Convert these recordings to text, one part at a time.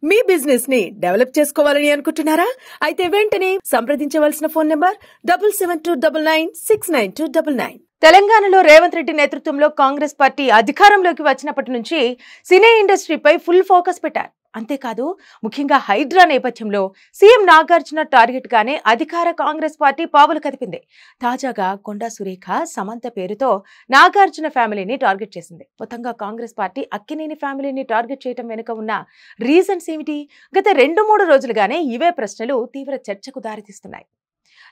మీ business ని develop చేసుకోవాలని అనుకుంటున్నారా? అయితే వెంటనే సంప్రదించవలసిన ఫోన్ నంబర్ 7729969299. తెలంగాణలో రేవంత్ రెడ్డి నేతృత్వంలో కాంగ్రెస్ పార్టీ అధికారంలోకి వచ్చినప్పటి నుంచి సినీ ఇండస్ట్రీపై ఫుల్ ఫోకస్ పెట్టారు. అంతేకాదు ముఖ్యంగా హైడ్రా నేపథ్యంలో సీఎం నాగార్జున టార్గెట్ గానే అధికార కాంగ్రెస్ పార్టీ పావులు కదిపింది. తాజాగా కొండా సురేఖ, సమంత పేరుతో నాగార్జున ఫ్యామిలీని టార్గెట్ చేసింది. మొత్తంగా కాంగ్రెస్ పార్టీ అక్కినేని ఫ్యామిలీని టార్గెట్ చేయడం వెనుక ఉన్న రీజన్స్ ఏమిటి? గత 2-3 రోజులుగానే ఇవే ప్రశ్నలు తీవ్ర చర్చకు దారితీస్తున్నాయి.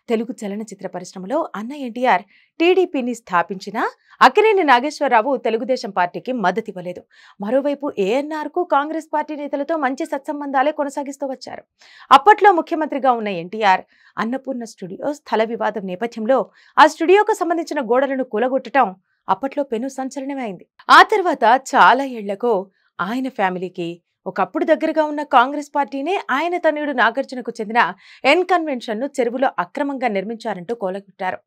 తెలుగు చలనచిత్ర పరిశ్రమలో అన్న ఎన్టీఆర్ టీడీపీని స్థాపించినా అక్కినేని నాగేశ్వరరావు తెలుగుదేశం పార్టీకి మద్దతివ్వలేదు. మరోవైపు ఏఎన్ఆర్ కు కాంగ్రెస్ పార్టీ నేతలతో మంచి సత్సంబంధాలే కొనసాగిస్తూ వచ్చారు. అప్పట్లో ముఖ్యమంత్రిగా ఉన్న ఎన్టీఆర్ అన్నపూర్ణ స్టూడియో స్థల వివాదం నేపథ్యంలో ఆ స్టూడియోకు సంబంధించిన గోడలను కూలగొట్టడం అప్పట్లో పెను సంచలనమే అయింది. ఆ తర్వాత చాలా ఏళ్లకు ఆయన ఫ్యామిలీకి ఒకప్పుడు దగ్గరగా ఉన్న కాంగ్రెస్ పార్టీనే ఆయన తనయుడు నాగార్జునకు చెందిన ఎన్ కన్వెన్షన్ ను చెరువులో అక్రమంగా నిర్మించారంటూ కోలగొట్టారు.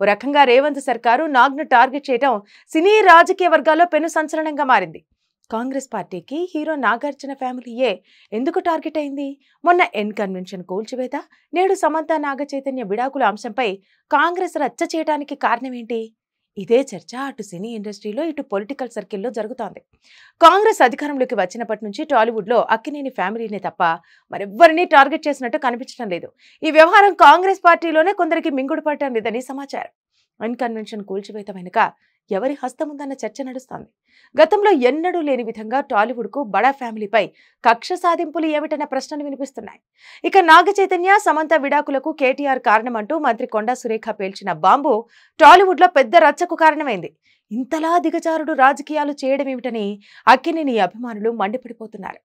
ఓ రకంగా రేవంత్ సర్కారు నాగ్ను టార్గెట్ చేయడం సినీ రాజకీయ వర్గాల్లో పెను సంచలనంగా మారింది. కాంగ్రెస్ పార్టీకి హీరో నాగార్జున ఫ్యామిలీయే ఎందుకు టార్గెట్ అయింది? మొన్న ఎన్ కన్వెన్షన్ కూల్చివేత, నేడు సమంత నాగ చైతన్య విడాకుల అంశంపై కాంగ్రెస్ రచ్చ చేయడానికి కారణం ఏంటి? ఇదే చర్చ అటు సినీ ఇండస్ట్రీలో ఇటు పొలిటికల్ సర్కిల్లో జరుగుతోంది. కాంగ్రెస్ అధికారంలోకి వచ్చినప్పటి నుంచి టాలీవుడ్ లో అక్కినేని ఫ్యామిలీనే తప్ప మరెవ్వరినీ టార్గెట్ చేసినట్టు కనిపించడం లేదు. ఈ వ్యవహారం కాంగ్రెస్ పార్టీలోనే కొందరికి మింగుడు పడటం లేదని సమాచారం. ఎన్ కన్వెన్షన్ కూల్చివేత వెనుక ఎవరి హస్తం ఉందన్న చర్చ నడుస్తోంది. గతంలో ఎన్నడూ లేని విధంగా టాలీవుడ్ కు బడా ఫ్యామిలీపై కక్ష సాధింపులు ఏమిటన్న ప్రశ్నలు వినిపిస్తున్నాయి. ఇక నాగ చైతన్య, సమంత విడాకులకు కేటీఆర్ కారణమంటూ మంత్రి కొండా సురేఖ పేల్చిన బాంబు టాలీవుడ్ లో పెద్ద రచ్చకు కారణమైంది. ఇంతలా దిగజారుడు రాజకీయాలు చేయడమేమిటని అక్కినేని అభిమానులు మండిపడిపోతున్నారు.